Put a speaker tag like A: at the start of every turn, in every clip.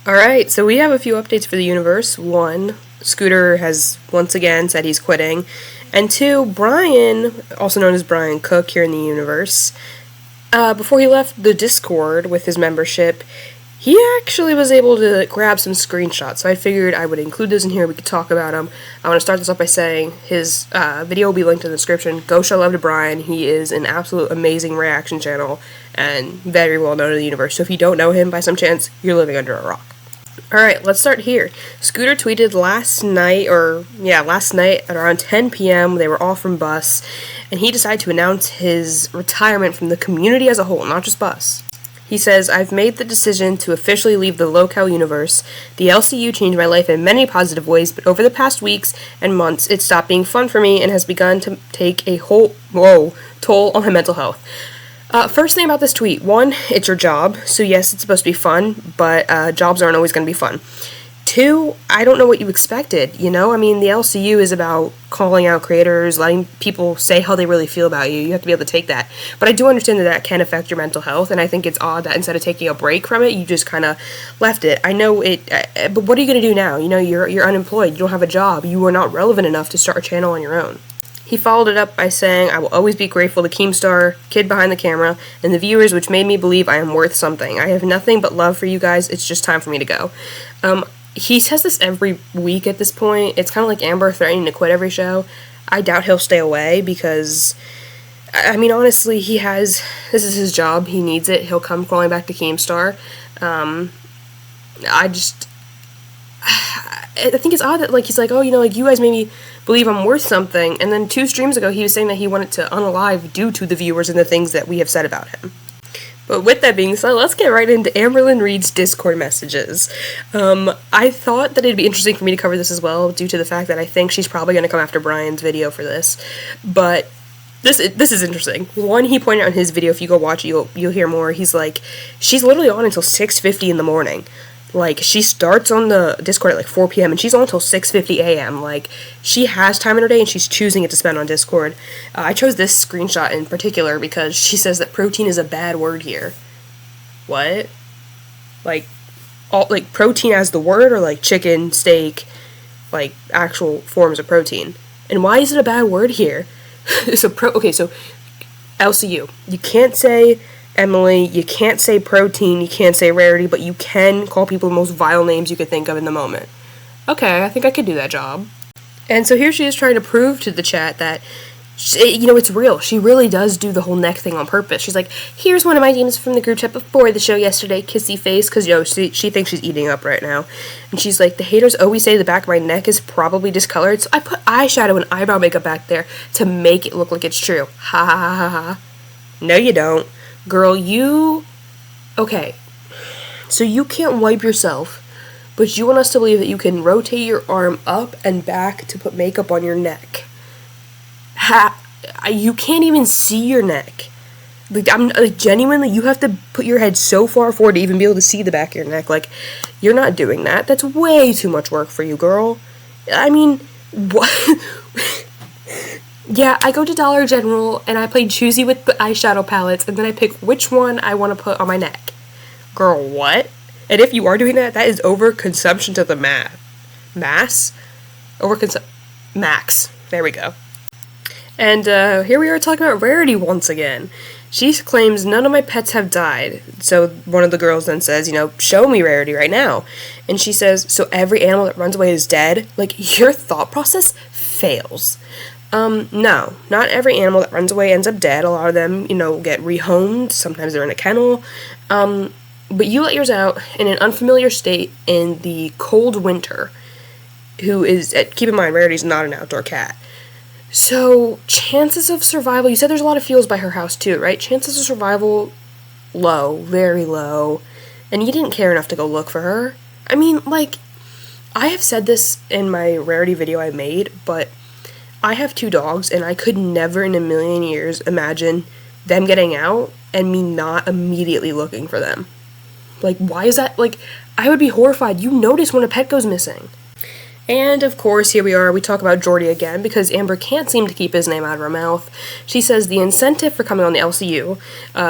A: Alright, so we have a few updates for the universe. One, Scooter has once again said he's quitting. And two, Brian, also known as Brian Cook here in the universe, before he left the Discord with his membership, he actually was able to grab some screenshots. So I figured I would include those in here, we could talk about them. I want to start this off by saying his video will be linked in the description. Go show love to Brian. He is an absolute amazing reaction channel and very well known in the universe. So if you don't know him by some chance, you're living under a rock. Alright, let's start here. Scooter tweeted last night at around 10 p.m. They were all from Bus, and he decided to announce his retirement from the community as a whole, not just Bus. He says, "I've made the decision to officially leave the locale universe. The LCU changed my life in many positive ways, but over the past weeks and months, it stopped being fun for me and has begun to take a toll on my mental health." First thing about this tweet, one, it's your job, so yes, it's supposed to be fun, but jobs aren't always going to be fun. Two, I don't know what you expected, you know? I mean, the LCU is about calling out creators, letting people say how they really feel about you. You have to be able to take that. But I do understand that can affect your mental health, and I think it's odd that instead of taking a break from it, you just kind of left it. I know it, but what are you going to do now? You know, you're unemployed, you don't have a job, you are not relevant enough to start a channel on your own. He followed it up by saying, "I will always be grateful to Keemstar, kid behind the camera, and the viewers, which made me believe I am worth something. I have nothing but love for you guys. It's just time for me to go." He says this every week at this point. It's kind of like Amber threatening to quit every show. I doubt he'll stay away because, I mean, honestly, this is his job. He needs it. He'll come crawling back to Keemstar. I think it's odd that, like, he's like, "Oh, you know, like, you guys made me believe I'm worth something," and then 2 streams ago he was saying that he wanted to unalive due to the viewers and the things that we have said about him. But with that being said, let's get right into Amberlynn Reed's Discord messages. I thought that it'd be interesting for me to cover this as well, due to the fact that I think she's probably going to come after Brian's video for this, but this is interesting. One, he pointed out in his video, if you go watch it, you'll hear more. He's like, she's literally on until 6:50 in the morning. Like, she starts on the Discord at like 4 p.m. and she's on until 6:50 a.m. Like, she has time in her day and she's choosing it to spend on Discord. I chose this screenshot in particular because she says that protein is a bad word here. What? Like protein as the word, or like chicken, steak, like actual forms of protein? And why is it a bad word here? So LCU. You can't say Emily, you can't say protein, you can't say rarity, but you can call people the most vile names you could think of in the moment. Okay, I think I could do that job. And so here she is trying to prove to the chat that, it's real. She really does do the whole neck thing on purpose. She's like, "Here's one of my DMs from the group chat before the show yesterday, kissy face," because, she thinks she's eating up right now. And she's like, "The haters always say the back of my neck is probably discolored, so I put eyeshadow and eyebrow makeup back there to make it look like it's true. Ha ha ha ha ha. No, you don't. Girl, okay, so you can't wipe yourself, but you want us to believe that you can rotate your arm up and back to put makeup on your neck. You can't even see your neck. Like, genuinely, you have to put your head so far forward to even be able to see the back of your neck. Like, you're not doing that. That's way too much work for you, girl. I mean, what?" Yeah, I go to Dollar General and I play choosy with the eyeshadow palettes and then I pick which one I want to put on my neck. Girl, what? And if you are doing that, that is overconsumption to the max. There we go. And here we are talking about Rarity once again. She claims none of my pets have died. So one of the girls then says, "Show me Rarity right now." And she says, "So every animal that runs away is dead?" Like, your thought process fails. No, not every animal that runs away ends up dead. A lot of them, get rehomed. Sometimes they're in a kennel. But you let yours out in an unfamiliar state in the cold winter. Keep in mind, Rarity's not an outdoor cat. So, chances of survival, you said there's a lot of fields by her house too, right? Chances of survival, low, very low. And you didn't care enough to go look for her. I mean, I have said this in my Rarity video I made, but I have 2 dogs, and I could never in a million years imagine them getting out and me not immediately looking for them. Like, why is that? Like, I would be horrified. You notice when a pet goes missing. And, of course, here we are. We talk about Jordy again because Amber can't seem to keep his name out of her mouth. She says the incentive for coming on the LCU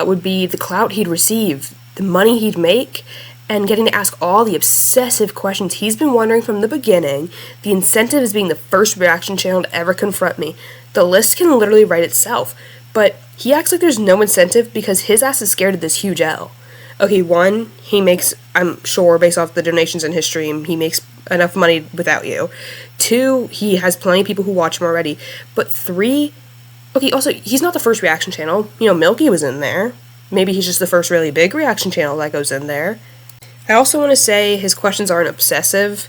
A: would be the clout he'd receive, the money he'd make, and getting to ask all the obsessive questions he's been wondering from the beginning. The incentive is being the first reaction channel to ever confront me. The list can literally write itself, but he acts like there's no incentive because his ass is scared of this huge L. Okay, one, he makes, I'm sure, based off the donations in his stream, he makes enough money without you. Two, he has plenty of people who watch him already. But three, okay, also, he's not the first reaction channel. You know, Milky was in there. Maybe he's just the first really big reaction channel that goes in there. I also want to say his questions aren't obsessive.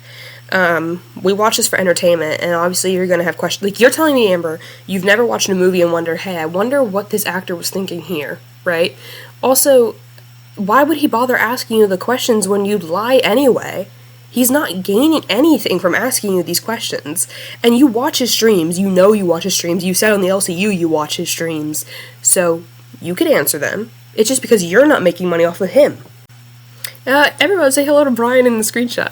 A: We watch this for entertainment, and obviously you're going to have questions. Like, you're telling me, Amber, you've never watched a movie and wondered, hey, I wonder what this actor was thinking here, right? Also, why would he bother asking you the questions when you'd lie anyway? He's not gaining anything from asking you these questions. And you watch his streams. You know you watch his streams. You said on the LCU you watch his streams. So, you could answer them. It's just because you're not making money off of him. Everyone say hello to Brian in the screenshot.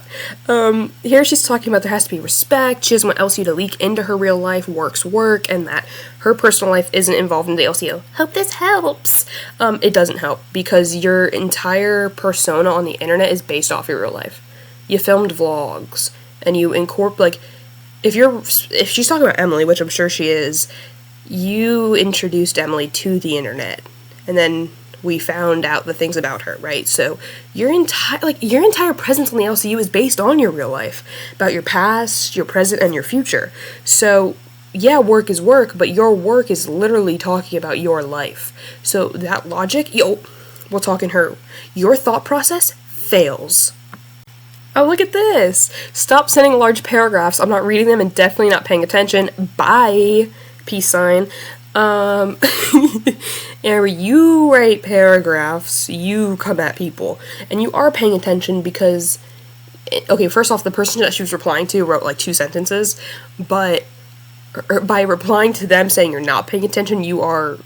A: Here she's talking about there has to be respect. She doesn't want LCU to leak into her real life, work's work, and that her personal life isn't involved in the LCU. Hope this helps. It doesn't help because your entire persona on the internet is based off your real life. You filmed vlogs, and you incorporate, like, if she's talking about Emily, which I'm sure she is, you introduced Emily to the internet, and then we found out the things about her, right? So your entire presence on the LCU is based on your real life, about your past, your present, and your future. So yeah, work is work, but your work is literally talking about your life. So that logic, we're talking her. Your thought process fails. Oh, look at this. Stop sending large paragraphs. I'm not reading them and definitely not paying attention. Bye. Peace sign. Amber, you write paragraphs, you come at people, and you are paying attention because, okay, first off, the person that she was replying to wrote like 2 sentences, but by replying to them saying you're not paying attention, you are,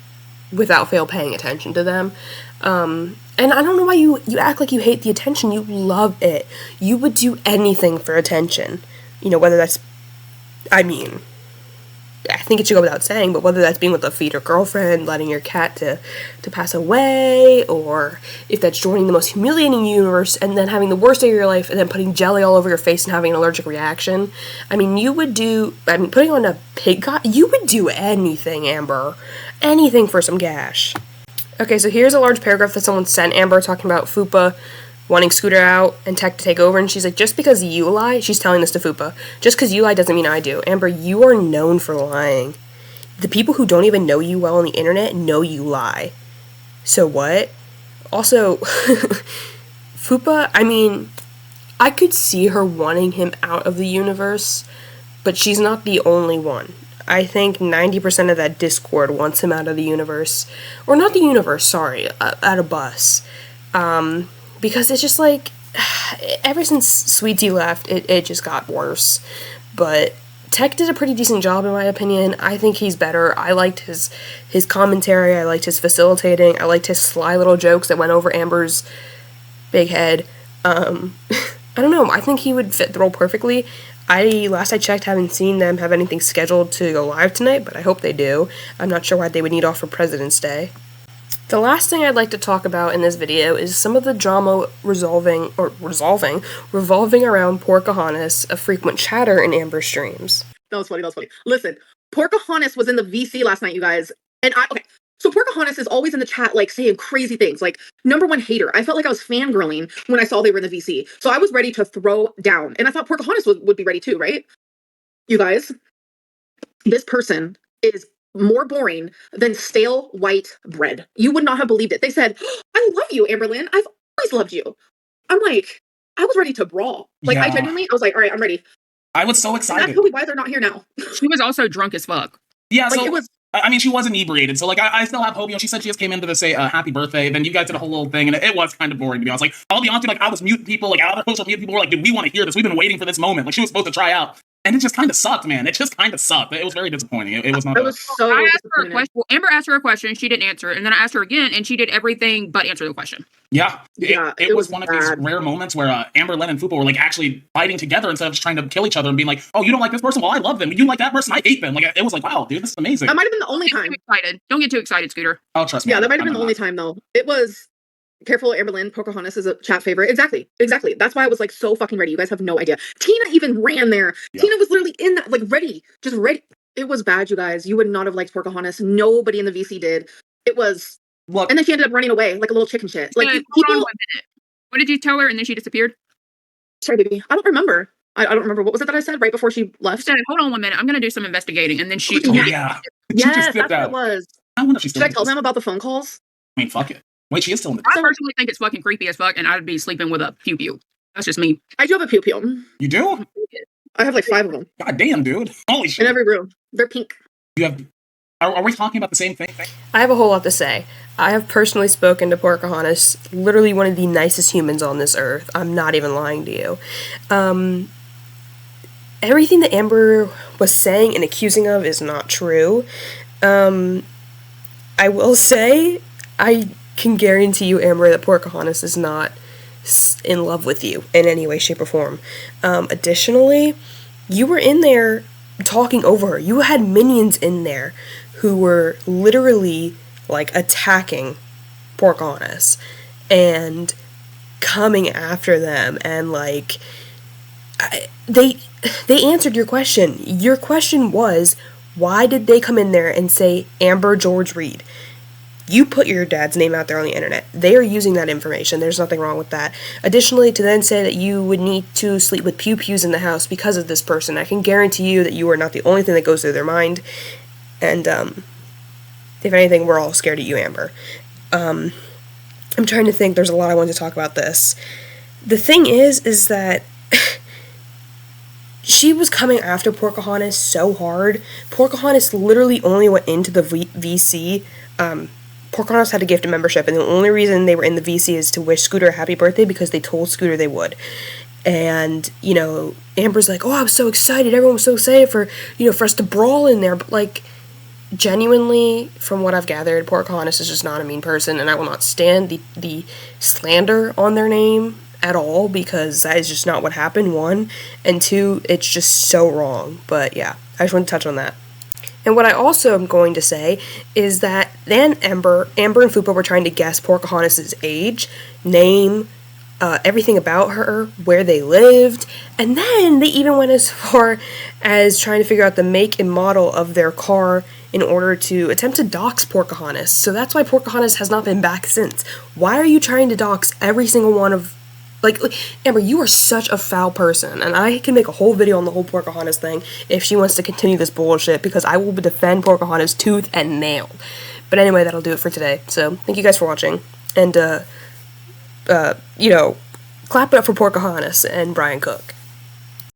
A: without fail, paying attention to them. And I don't know why you act like you hate the attention. You love it. You would do anything for attention. You know, whether that's, I think it should go without saying, but whether that's being with a feeder girlfriend, letting your cat to pass away, or if that's joining the most humiliating universe and then having the worst day of your life and then putting jelly all over your face and having an allergic reaction. Putting on a pig you would do anything, Amber. Anything for some gash. Okay, so here's a large paragraph that someone sent Amber talking about Fupa wanting Scooter out and Tech to take over, and she's like, just because you lie, she's telling this to Fupa, just because you lie doesn't mean I do. Amber, you are known for lying. The people who don't even know you well on the internet know you lie. So what? Also, Fupa, I could see her wanting him out of the universe, but she's not the only one. I think 90% of that Discord wants him out of the universe. Or not the universe, sorry, out of bus. Because it's just like, ever since Sweet Tea left, it just got worse. But Tech did a pretty decent job, in my opinion. I think he's better. I liked his commentary. I liked his facilitating. I liked his sly little jokes that went over Amber's big head. I don't know. I think he would fit the role perfectly. Last I checked, haven't seen them have anything scheduled to go live tonight, but I hope they do. I'm not sure why they would need off for President's Day. The last thing I'd like to talk about in this video is some of the drama revolving around Pocahontas, a frequent chatter in Amber's streams.
B: That was funny. Listen, Pocahontas was in the VC last night, you guys. And so Pocahontas is always in the chat, like, saying crazy things, like, #1 hater. I felt like I was fangirling when I saw they were in the VC. So I was ready to throw down. And I thought Pocahontas would be ready too, right? You guys, this person is more boring than stale white bread. You would not have believed it. They said, I love you, Amberlynn. I've always loved you. I'm like, I was ready to brawl. Like, I was like, all right, I'm ready.
C: I was so excited.
B: And that's probably why they're not here now.
D: She was also drunk as fuck.
C: Yeah, like, so she was inebriated. So, like, I still have hope. You know, she said she just came in to say happy birthday. Then you guys did a whole little thing, and it was kind of boring to be honest. Like, I'll be honest, like, I was muting people. Like, other social media people were like, dude, we want to hear this. We've been waiting for this moment. Like, she was supposed to try out. And it just kind of sucked, man. It just kind of sucked. It was very disappointing. It was not.
B: It was so.
D: I asked her a question. Well, Amber asked her a question. She didn't answer it. And then I asked her again, and she did everything but answer the question.
C: Yeah. It was one of these rare moments where Amberlynn and Fupa were like actually fighting together instead of just trying to kill each other and being like, oh, you don't like this person? Well, I love them. You like that person? I hate them. Like, it was like, wow, dude, this is amazing.
B: That might have been the only time.
D: Don't get too excited, Scooter.
C: Oh, trust me.
B: Yeah, that might have been the only time, though. It was. Careful, Amberlynn. Pocahontas is a chat favorite. Exactly. That's why I was like so fucking ready. You guys have no idea. Tina even ran there.
C: Yeah.
B: Tina was literally in that, like ready, just ready. It was bad, you guys. You would not have liked Pocahontas. Nobody in the VC did. It was.
C: Look,
B: And then she ended up running away like a little chicken shit. Like
D: Hold on
B: people.
D: 1 minute. What did you tell her? And then she disappeared.
B: Sorry, baby. I don't remember. I don't remember. What was it that I said right before she
D: I
B: left?
D: said, hold on 1 minute. I'm going to do some investigating. And then she.
C: oh
B: Yeah.
C: yeah. She
B: Yes,
C: just
B: that's
C: dipped
B: what it
C: out.
B: was.
C: I wonder if she's still
B: Should I
C: in
B: tell
C: this.
B: them about the phone calls?
C: I mean, fuck it. Wait, she is still in the
D: I personally think it's fucking creepy as fuck, and I'd be sleeping with a pew pew. That's just me.
B: I do have a pew pew.
C: You do?
B: I have like 5 of them
C: God damn, dude. Holy shit.
B: in every room. They're pink.
C: You have. Are we talking about the same thing?
A: I have a whole lot to say. I have personally spoken to Pocahontas, literally one of the nicest humans on this earth. I'm not even lying to you. Everything that Amber was saying and accusing of is not true. I will say, I can guarantee you, Amber, that Pocahontas is not in love with you in any way, shape, or form. Additionally, you were in there talking over her. You had minions in there who were literally, like, attacking Pocahontas and coming after them, and, like, they answered your question. Your question was, why did they come in there and say Amber George Reed? You put your dad's name out there on the internet. They are using that information. There's nothing wrong with that. Additionally, to then say that you would need to sleep with pew-pews in the house because of this person, I can guarantee you that you are not the only thing that goes through their mind. And, if anything, we're all scared of you, Amber. I'm trying to think. There's a lot I want to talk about this. The thing is that she was coming after Pocahontas so hard. Pocahontas literally only went into the VC. Pocahontas had a gift of membership, and the only reason they were in the VC is to wish Scooter a happy birthday because they told Scooter they would. And, you know, Amber's like, oh, I'm so excited. Everyone was so excited for, for us to brawl in there. But, like, genuinely, from what I've gathered, Pocahontas is just not a mean person, and I will not stand the slander on their name at all, because that is just not what happened, 1, and 2, it's just so wrong. But yeah, I just want to touch on that. And what I also am going to say is that then Amber and Fupa were trying to guess Pocahontas' age, name, everything about her, where they lived, and then they even went as far as trying to figure out the make and model of their car in order to attempt to dox Pocahontas. So that's why Pocahontas has not been back since. Why are you trying to dox every single one of... Like, Amber, you are such a foul person, and I can make a whole video on the whole Pocahontas thing if she wants to continue this bullshit, because I will defend Pocahontas tooth and nail. But anyway, that'll do it for today. So, thank you guys for watching, and, clap it up for Pocahontas and Brian Cook.